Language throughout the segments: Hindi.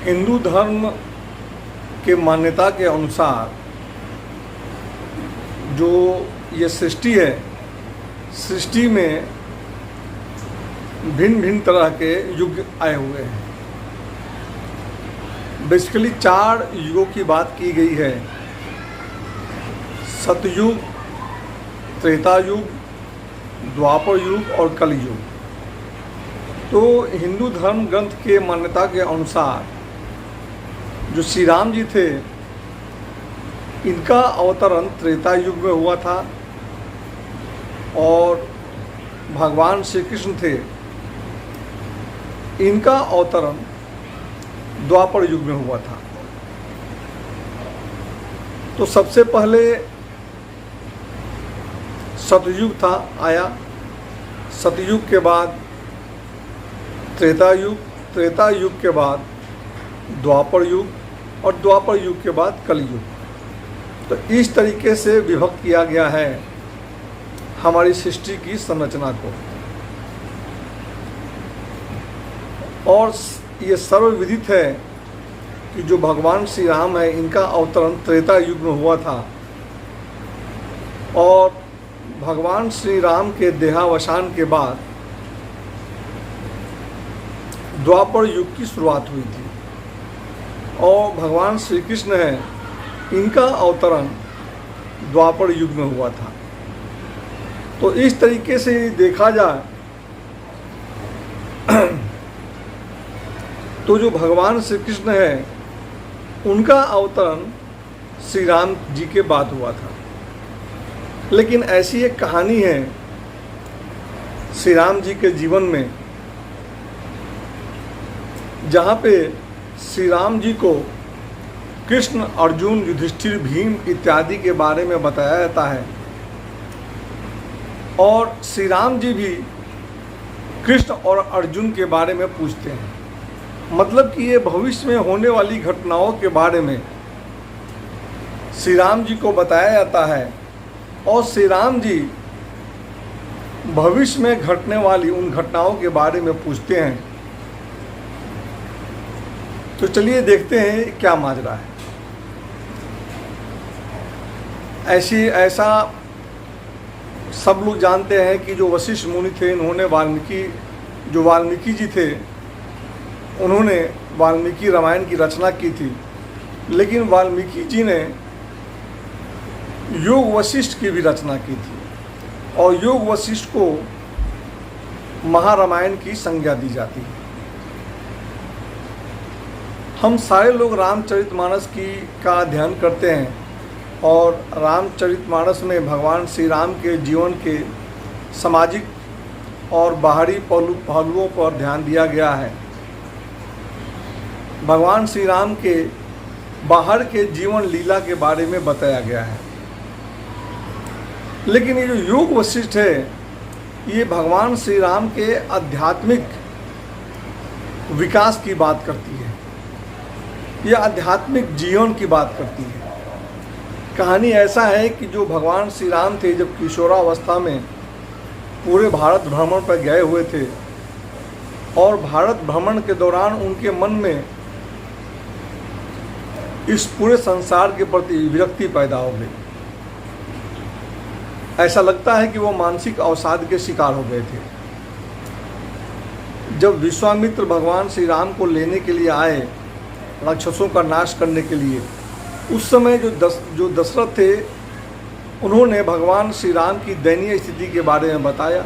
हिंदू धर्म के मान्यता के अनुसार जो ये सृष्टि है, सृष्टि में भिन्न भिन्न तरह के युग आए हुए हैं। बेसिकली 4 युगों की बात की गई है: सतयुग, त्रेता युग, द्वापर युग और कलयुग। तो हिंदू धर्म ग्रंथ के मान्यता के अनुसार जो श्री राम जी थे, इनका अवतरण त्रेता युग में हुआ था और भगवान श्री कृष्ण थे, इनका अवतरण द्वापर युग में हुआ था। तो सबसे पहले सतयुग था आया, सतयुग के बाद त्रेता युग, त्रेता युग के बाद द्वापर युग और द्वापर युग के बाद कलयुग। तो इस तरीके से विभक्त किया गया है हमारी सृष्टि की संरचना को। और ये सर्वविदित है कि जो भगवान श्री राम है, इनका अवतरण त्रेता युग में हुआ था और भगवान श्री राम के देहावसान के बाद द्वापर युग की शुरुआत हुई थी और भगवान श्री कृष्ण है, इनका अवतरण द्वापर युग में हुआ था। तो इस तरीके से देखा जाए तो जो भगवान श्री कृष्ण है, उनका अवतरण श्री राम जी के बाद हुआ था। लेकिन ऐसी एक कहानी है श्री राम जी के जीवन में, जहाँ पे श्री राम जी को कृष्ण, अर्जुन, युधिष्ठिर, भीम इत्यादि के बारे में बताया जाता है और श्री राम जी भी कृष्ण और अर्जुन के बारे में पूछते हैं। मतलब कि ये भविष्य में होने वाली घटनाओं के बारे में श्री राम जी को बताया जाता है और श्री राम जी भविष्य में घटने वाली उन घटनाओं के बारे में पूछते हैं। तो चलिए देखते हैं क्या माजरा है। ऐसा सब लोग जानते हैं कि जो वशिष्ठ मुनि थे, इन्होंने वाल्मीकि जी थे, उन्होंने वाल्मीकि रामायण की रचना की थी। लेकिन वाल्मीकि जी ने योग वशिष्ठ की भी रचना की थी और योग वशिष्ठ को महारामायण की संज्ञा दी जाती है। हम सारे लोग रामचरितमानस का अध्ययन करते हैं और रामचरितमानस में भगवान श्री राम के जीवन के सामाजिक और बाहरी पहलुओं पर ध्यान दिया गया है। भगवान श्री राम के बाहर के जीवन लीला के बारे में बताया गया है। लेकिन ये जो योग वशिष्ठ है, ये भगवान श्री राम के आध्यात्मिक विकास की बात करती है, यह आध्यात्मिक जीवन की बात करती है। कहानी ऐसा है कि जो भगवान श्री राम थे, जब किशोरावस्था में पूरे भारत भ्रमण पर गए हुए थे और भारत भ्रमण के दौरान उनके मन में इस पूरे संसार के प्रति विरक्ति पैदा हो गई। ऐसा लगता है कि वो मानसिक अवसाद के शिकार हो गए थे। जब विश्वामित्र भगवान श्री राम को लेने के लिए आए, राक्षसों का नाश करने के लिए, उस समय जो दशरथ थे, उन्होंने भगवान श्री राम की दयनीय स्थिति के बारे में बताया।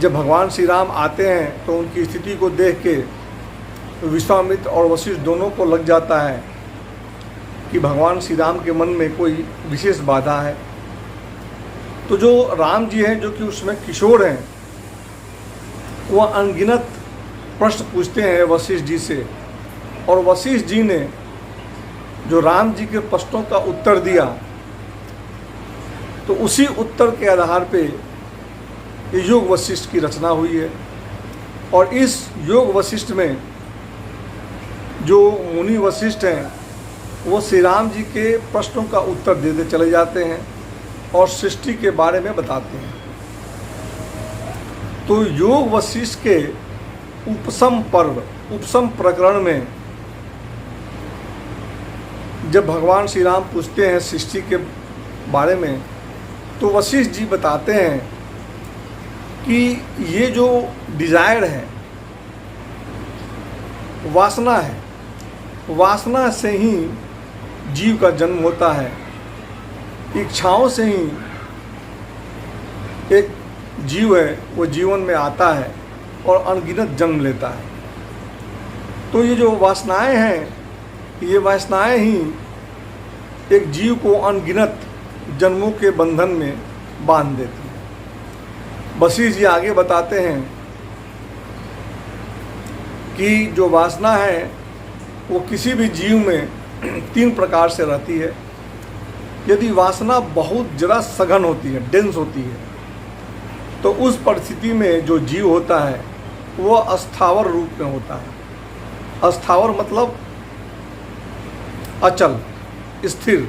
जब भगवान श्री राम आते हैं तो उनकी स्थिति को देख के विश्वामित्र और वशिष्ठ दोनों को लग जाता है कि भगवान श्री राम के मन में कोई विशेष बाधा है। तो जो राम जी हैं, जो कि उसमें किशोर हैं, वह अनगिनत प्रश्न पूछते हैं वशिष्ठ जी से और वशिष्ठ जी ने जो राम जी के प्रश्नों का उत्तर दिया, तो उसी उत्तर के आधार पे ये योग वशिष्ठ की रचना हुई है। और इस योग वशिष्ठ में जो मुनि वशिष्ठ हैं, वो श्री राम जी के प्रश्नों का उत्तर देते चले जाते हैं और सृष्टि के बारे में बताते हैं। तो योग वशिष्ठ के उपसम पर्व, उपसम प्रकरण में जब भगवान श्री राम पूछते हैं सृष्टि के बारे में, तो वशिष्ठ जी बताते हैं कि ये जो डिज़ायर है, वासना है, वासना से ही जीव का जन्म होता है। इच्छाओं से ही एक जीव है वो जीवन में आता है और अनगिनत जन्म लेता है। तो ये जो वासनाएं हैं, ये वासनाएं ही एक जीव को अनगिनत जन्मों के बंधन में बांध देती हैं। वशिष्ठ जी आगे बताते हैं कि जो वासना है वो किसी भी जीव में 3 प्रकार से रहती है। यदि वासना बहुत ज़रा सघन होती है, डेंस होती है, तो उस परिस्थिति में जो जीव होता है वो अस्थावर रूप में होता है। अस्थावर मतलब अचल, स्थिर।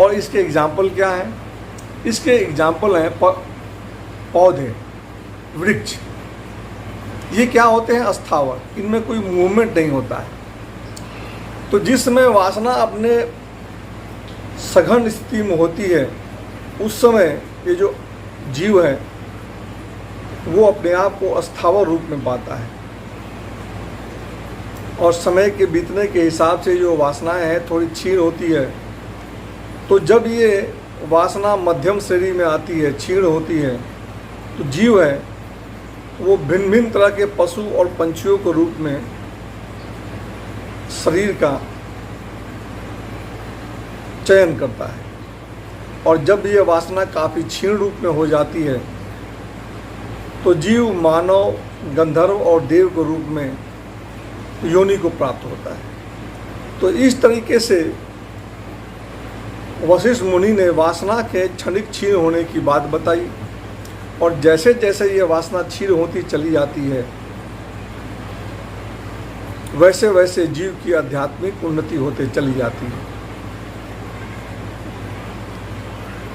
और इसके एग्जाम्पल क्या है? इसके एग्जाम्पल हैं पौधे, वृक्ष। ये क्या होते हैं? अस्थावर। इनमें कोई मूवमेंट नहीं होता है। तो जिस समय वासना अपने सघन स्थिति में होती है, उस समय ये जो जीव है वो अपने आप को अस्थावर रूप में पाता है। और समय के बीतने के हिसाब से जो वासनाएं हैं थोड़ी क्षीण होती है। तो जब ये वासना मध्यम श्रेणी में आती है, क्षीण होती है, तो जीव है वो भिन्न भिन्न तरह के पशु और पंछियों के रूप में शरीर का चयन करता है। और जब ये वासना काफ़ी क्षीण रूप में हो जाती है, तो जीव मानव, गंधर्व और देव के रूप में योनि को प्राप्त होता है। तो इस तरीके से वशिष्ठ मुनि ने वासना के क्षणिक क्षीण होने की बात बताई। और जैसे जैसे ये वासना क्षीण होती चली जाती है, वैसे वैसे जीव की आध्यात्मिक उन्नति होते चली जाती है।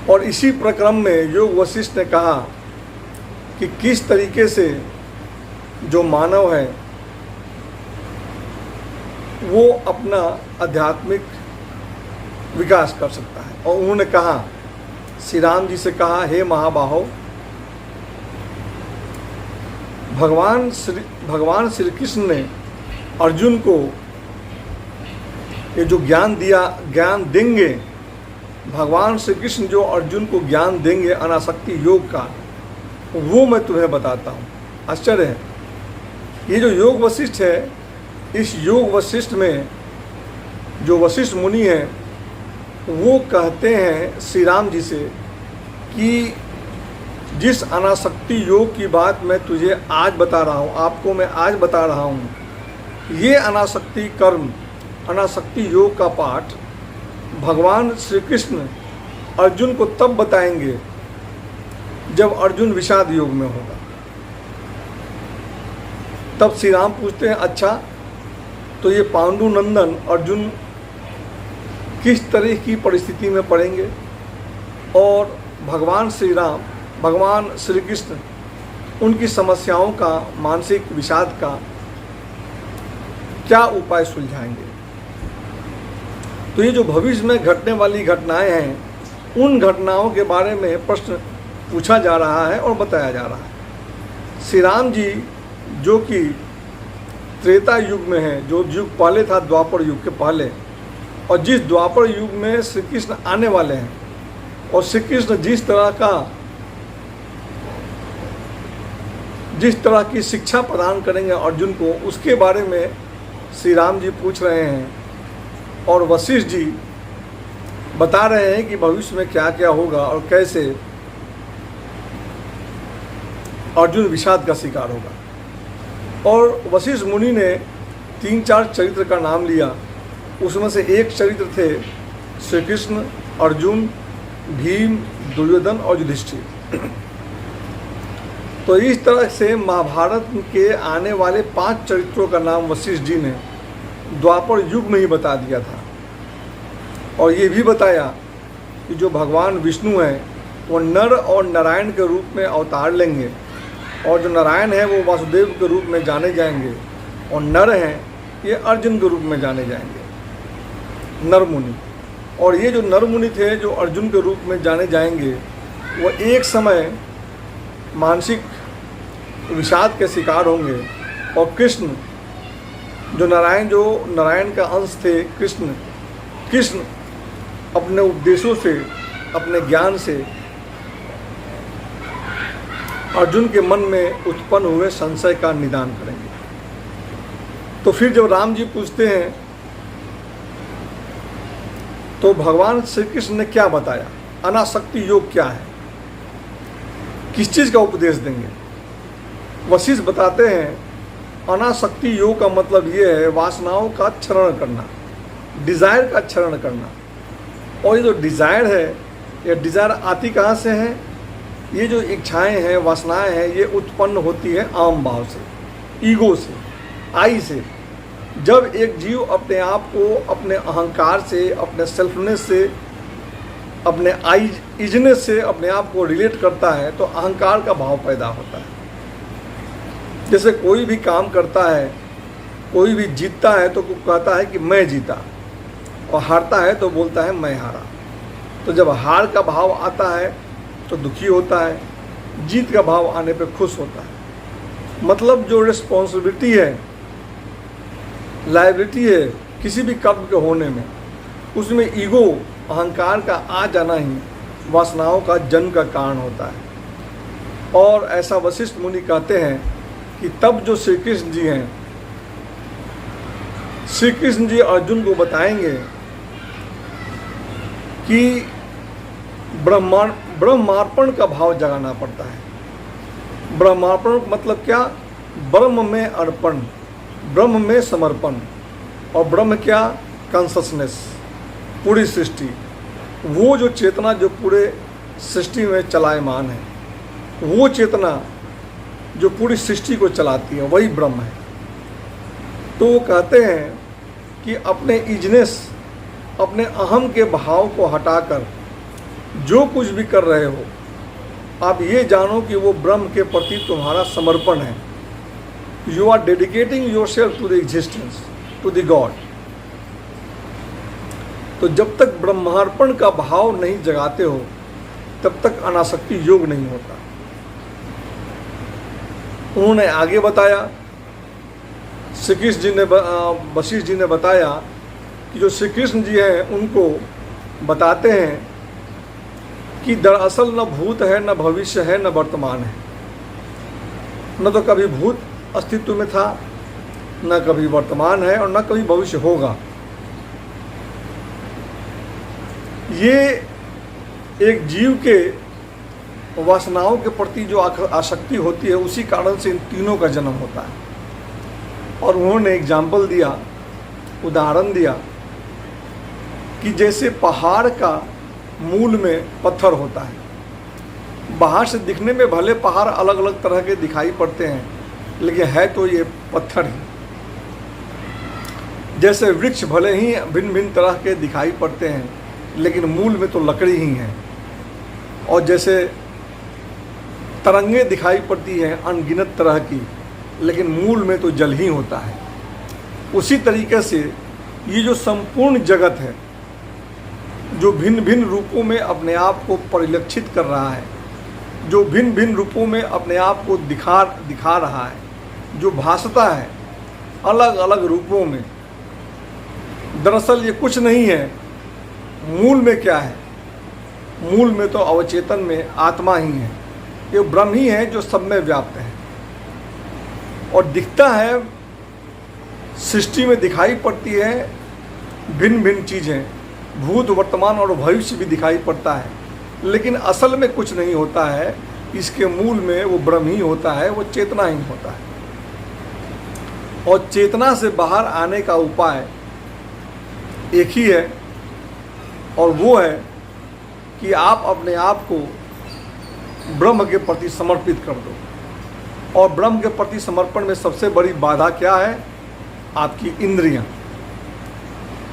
और इसी प्रक्रम में योग वशिष्ठ ने कहा कि किस तरीके से जो मानव है वो अपना आध्यात्मिक विकास कर सकता है। और उन्होंने कहा, श्री राम जी से कहा, हे महाबाहो, भगवान श्री कृष्ण ने अर्जुन को ये जो ज्ञान दिया, ज्ञान देंगे, भगवान श्री कृष्ण जो अर्जुन को ज्ञान देंगे अनासक्ति योग का, वो मैं तुम्हें बताता हूँ। आश्चर्य है, ये जो योग वशिष्ठ है, इस योग वशिष्ठ में जो वशिष्ठ मुनि हैं वो कहते हैं श्री राम जी से कि जिस अनासक्ति योग की बात मैं तुझे आज बता रहा हूँ, आपको मैं आज बता रहा हूँ, ये अनासक्ति कर्म, अनासक्ति योग का पाठ भगवान श्री कृष्ण अर्जुन को तब बताएंगे जब अर्जुन विषाद योग में होगा। तब श्री राम पूछते हैं, अच्छा तो ये पांडुनंदन अर्जुन किस तरह की परिस्थिति में पड़ेंगे? और भगवान श्री राम, भगवान श्री कृष्ण उनकी समस्याओं का, मानसिक विषाद का क्या उपाय सुलझाएंगे? तो ये जो भविष्य में घटने वाली घटनाएं हैं, उन घटनाओं के बारे में प्रश्न पूछा जा रहा है और बताया जा रहा है। श्री राम जी जो कि त्रेता युग में है, जो युग पहले था द्वापर युग के पहले, और जिस द्वापर युग में श्री कृष्ण आने वाले हैं, और श्री कृष्ण जिस तरह की शिक्षा प्रदान करेंगे अर्जुन को, उसके बारे में श्री राम जी पूछ रहे हैं। और वशिष्ठ जी बता रहे हैं कि भविष्य में क्या क्या होगा और कैसे अर्जुन विषाद का शिकार होगा। और वशिष्ठ मुनि ने 3-4 चरित्र का नाम लिया। उसमें से एक चरित्र थे श्री कृष्ण, अर्जुन, भीम, दुर्योधन और युधिष्ठिर। तो इस तरह से महाभारत के आने वाले 5 चरित्रों का नाम वशिष्ठ जी ने द्वापर युग में ही बता दिया था। और ये भी बताया कि जो भगवान विष्णु हैं वो नर और नारायण के रूप में अवतार लेंगे और जो नारायण है वो वासुदेव के रूप में जाने जाएंगे, और नर हैं ये अर्जुन के रूप में जाने जाएंगे, नर मुनि। और ये जो नर मुनि थे जो अर्जुन के रूप में जाने जाएंगे, वो एक समय मानसिक विषाद के शिकार होंगे, और कृष्ण जो नारायण का अंश थे, कृष्ण अपने उपदेशों से, अपने ज्ञान से अर्जुन के मन में उत्पन्न हुए संशय का निदान करेंगे। तो फिर जब राम जी पूछते हैं तो भगवान श्री कृष्ण ने क्या बताया, अनासक्ति योग क्या है, किस चीज़ का उपदेश देंगे। वशिष्ठ बताते हैं अनासक्ति योग का मतलब ये है वासनाओं का क्षरण करना, डिज़ायर का क्षरण करना। और ये जो डिज़ायर है, ये डिज़ायर आती कहाँ से है? ये जो इच्छाएं हैं, वासनाएं हैं, ये उत्पन्न होती है आम भाव से, ईगो से, आई से। जब एक जीव अपने आप को अपने अहंकार से, अपने सेल्फनेस से, अपने इजनेस से अपने आप को रिलेट करता है तो अहंकार का भाव पैदा होता है। जैसे कोई भी काम करता है, कोई भी जीतता है तो कहता है कि मैं जीता, और हारता है तो बोलता है मैं हारा। तो जब हार का भाव आता है तो दुखी होता है, जीत का भाव आने पे खुश होता है। मतलब जो रिस्पॉन्सिबिलिटी है, लायबिलिटी है किसी भी कर्म के होने में, उसमें ईगो, अहंकार का आ जाना ही वासनाओं का जन्म का कारण होता है। और ऐसा वशिष्ठ मुनि कहते हैं कि तब जो श्री कृष्ण जी हैं, श्री कृष्ण जी अर्जुन को बताएंगे कि ब्रह्मार्पण का भाव जगाना पड़ता है। ब्रह्मार्पण मतलब क्या? ब्रह्म में अर्पण, ब्रह्म में समर्पण। और ब्रह्म क्या? कॉन्शसनेस, पूरी सृष्टि, वो जो चेतना जो पूरे सृष्टि में चलायमान है, वो चेतना जो पूरी सृष्टि को चलाती है, वही ब्रह्म है। तो वो कहते हैं कि अपने इजनेस, अपने अहम के भाव को हटाकर जो कुछ भी कर रहे हो, आप ये जानो कि वो ब्रह्म के प्रति तुम्हारा समर्पण है। You are dedicating yourself to the existence, to the god. तो जब तक ब्रह्मार्पण का भाव नहीं जगाते हो तब तक अनासक्ति योग नहीं होता। उन्होंने आगे बताया, श्री कृष्ण जी ने, वशिष्ठ जी ने बताया कि जो श्री कृष्ण जी हैं उनको बताते हैं कि दरअसल न भूत है, न भविष्य है, न वर्तमान है। न तो कभी भूत अस्तित्व में था, न कभी वर्तमान है, और न कभी भविष्य होगा। ये एक जीव के वासनाओं के प्रति जो आसक्ति होती है, उसी कारण से इन तीनों का जन्म होता है। और उन्होंने एग्जाम्पल दिया, उदाहरण दिया कि जैसे पहाड़ का मूल में पत्थर होता है। बाहर से दिखने में भले पहाड़ अलग अलग तरह के दिखाई पड़ते हैं, लेकिन है तो ये पत्थर ही। जैसे वृक्ष भले ही भिन्न भिन्न तरह के दिखाई पड़ते हैं, लेकिन मूल में तो लकड़ी ही है। और जैसे तरंगे दिखाई पड़ती हैं अनगिनत तरह की, लेकिन मूल में तो जल ही होता है। उसी तरीके से ये जो संपूर्ण जगत है, जो भिन्न भिन्न रूपों में अपने आप को परिलक्षित कर रहा है, जो भिन्न भिन्न रूपों में अपने आप को दिखा रहा है, जो भासता है अलग अलग रूपों में, दरअसल ये कुछ नहीं है। मूल में क्या है? मूल में तो अवचेतन में आत्मा ही है, ये ब्रह्म ही है जो सब में व्याप्त है। और दिखता है, सृष्टि में दिखाई पड़ती है भिन्न भिन्न चीज़ें, भूत, वर्तमान और भविष्य भी दिखाई पड़ता है, लेकिन असल में कुछ नहीं होता है। इसके मूल में वो ब्रह्म ही होता है, वो चेतना ही होता है। और चेतना से बाहर आने का उपाय एक ही है, और वो है कि आप अपने आप को ब्रह्म के प्रति समर्पित कर दो। और ब्रह्म के प्रति समर्पण में सबसे बड़ी बाधा क्या है? आपकी इंद्रियां।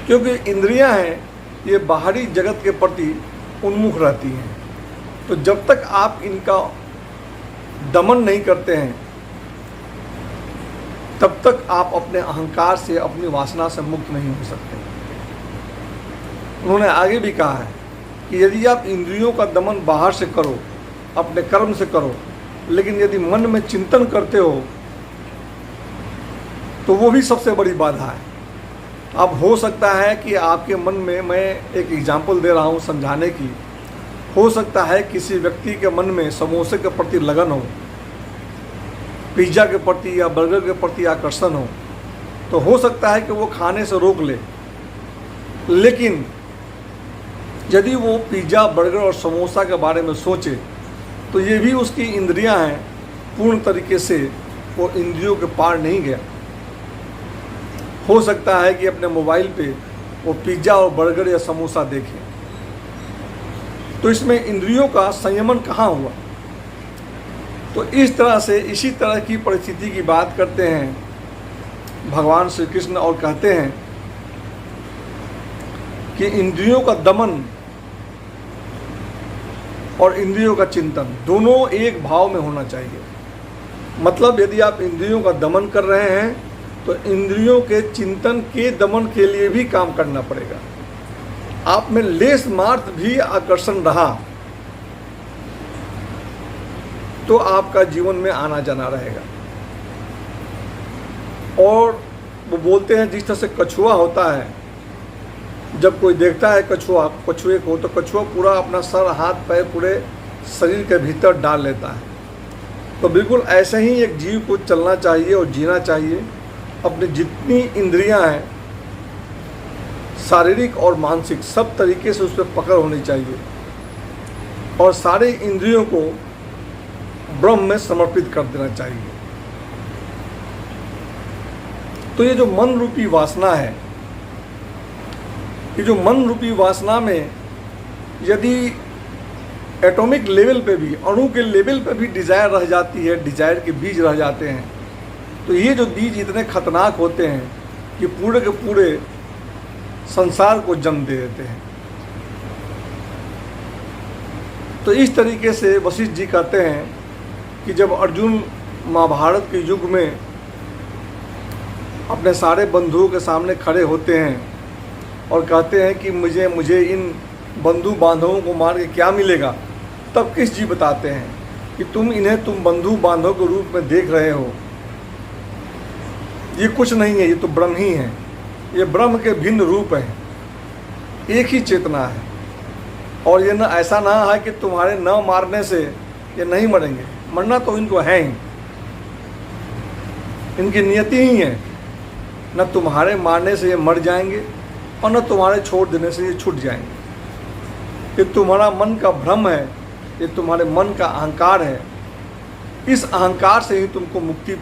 क्योंकि इंद्रियां हैं ये बाहरी जगत के प्रति उन्मुख रहती हैं। तो जब तक आप इनका दमन नहीं करते हैं, तब तक आप अपने अहंकार से, अपनी वासना से मुक्त नहीं हो सकते। उन्होंने आगे भी कहा है कि यदि आप इंद्रियों का दमन बाहर से करो, अपने कर्म से करो, लेकिन यदि मन में चिंतन करते हो तो वो भी सबसे बड़ी बाधा है। अब हो सकता है कि आपके मन में, मैं एक एग्जाम्पल दे रहा हूँ समझाने की, हो सकता है किसी व्यक्ति के मन में समोसे के प्रति लगन हो, पिज्ज़ा के प्रति या बर्गर के प्रति आकर्षण हो, हो सकता है कि वो खाने से रोक ले। लेकिन यदि वो पिज्ज़ा, बर्गर और समोसा के बारे में सोचे तो ये भी उसकी इंद्रियां हैं, पूर्ण तरीके से वो इंद्रियों के पार नहीं गया। हो सकता है कि अपने मोबाइल पे वो पिज्ज़ा और बर्गर या समोसा देखें, तो इसमें इंद्रियों का संयमन कहाँ हुआ। तो इस तरह से, इसी तरह की परिस्थिति की बात करते हैं भगवान श्री कृष्ण और कहते हैं कि इंद्रियों का दमन और इंद्रियों का चिंतन दोनों एक भाव में होना चाहिए। मतलब यदि आप इंद्रियों का दमन कर रहे हैं तो इंद्रियों के चिंतन के दमन के लिए भी काम करना पड़ेगा। आप में लेस मात्र भी आकर्षण रहा तो आपका जीवन में आना जाना रहेगा। और वो बोलते हैं जिस तरह से कछुआ होता है, जब कोई देखता है कछुए को, तो कछुआ पूरा अपना सर, हाथ, पैर पूरे शरीर के भीतर डाल लेता है। तो बिल्कुल ऐसे ही एक जीव को चलना चाहिए और जीना चाहिए। अपनी जितनी इंद्रियां हैं, शारीरिक और मानसिक, सब तरीके से उस पर पकड़ होनी चाहिए और सारे इंद्रियों को ब्रह्म में समर्पित कर देना चाहिए। तो ये जो मन रूपी वासना है, ये जो मन रूपी वासना में यदि एटॉमिक लेवल पे भी, अणु के लेवल पे भी डिज़ायर रह जाती है, डिज़ायर के बीज रह जाते हैं, तो ये जो बीज इतने खतरनाक होते हैं कि पूरे के पूरे संसार को जन्म दे देते हैं। तो इस तरीके से वशिष्ठ जी कहते हैं कि जब अर्जुन महाभारत के युग में अपने सारे बंधुओं के सामने खड़े होते हैं और कहते हैं कि मुझे इन बंधु बांधवों को मार के क्या मिलेगा, तब कृष्ण जी बताते हैं कि तुम बंधु बांधव के रूप में देख रहे हो, ये कुछ नहीं है, ये तो ब्रह्म ही है। ये ब्रह्म के भिन्न रूप हैं, एक ही चेतना है। और ये ना ऐसा ना है कि तुम्हारे न मारने से ये नहीं मरेंगे, मरना तो इनको है ही, इनकी नियति ही है। न तुम्हारे मारने से ये मर जाएंगे और न तुम्हारे छोड़ देने से ये छूट जाएंगे। ये तुम्हारा मन का भ्रम है, ये तुम्हारे मन का अहंकार है। इस अहंकार से ही तुमको मुक्ति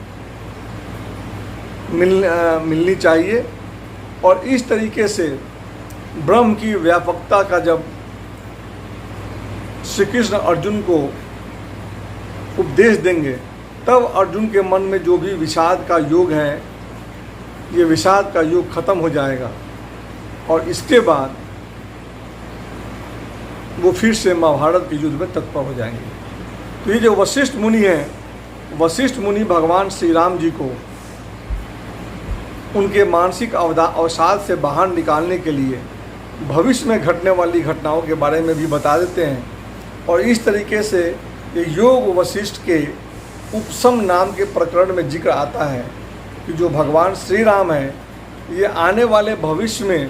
मिलनी चाहिए। और इस तरीके से ब्रह्म की व्यापकता का जब श्री कृष्ण अर्जुन को उपदेश देंगे, तब अर्जुन के मन में जो भी विषाद का योग है, ये विषाद का योग खत्म हो जाएगा और इसके बाद वो फिर से महाभारत के युद्ध में तत्पर हो जाएंगे। तो ये जो वशिष्ठ मुनि हैं, वशिष्ठ मुनि भगवान श्री राम जी को उनके मानसिक अवसाद से बाहर निकालने के लिए भविष्य में घटने वाली घटनाओं के बारे में भी बता देते हैं। और इस तरीके से ये योग वशिष्ठ के उपशम नाम के प्रकरण में जिक्र आता है कि जो भगवान श्री राम हैं, ये आने वाले भविष्य में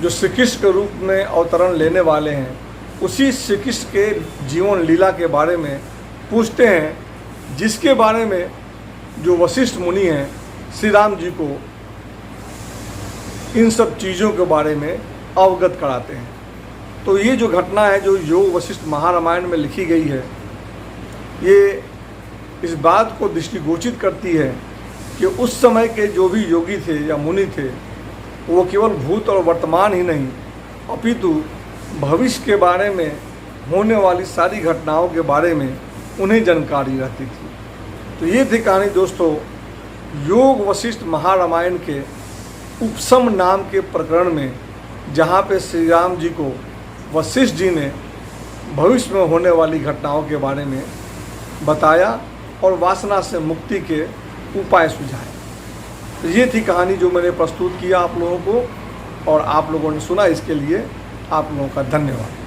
जो श्री कृष्ण के रूप में अवतरण लेने वाले हैं, उसी श्री कृष्ण के जीवन लीला के बारे में पूछते हैं, जिसके बारे में जो वशिष्ठ मुनि हैं श्री राम जी को इन सब चीज़ों के बारे में अवगत कराते हैं। तो ये जो घटना है जो योग वशिष्ठ महारामायण में लिखी गई है, ये इस बात को दृष्टिगोचित करती है कि उस समय के जो भी योगी थे या मुनि थे, वो केवल भूत और वर्तमान ही नहीं, अपितु भविष्य के बारे में होने वाली सारी घटनाओं के बारे में उन्हें जानकारी रहती थी। तो ये थी कहानी दोस्तों योग वशिष्ठ महारामायण के उपशम नाम के प्रकरण में, जहाँ पे श्री राम जी को वशिष्ठ जी ने भविष्य में होने वाली घटनाओं के बारे में बताया और वासना से मुक्ति के उपाय सुझाए। तो ये थी कहानी जो मैंने प्रस्तुत किया आप लोगों को, और आप लोगों ने सुना, इसके लिए आप लोगों का धन्यवाद।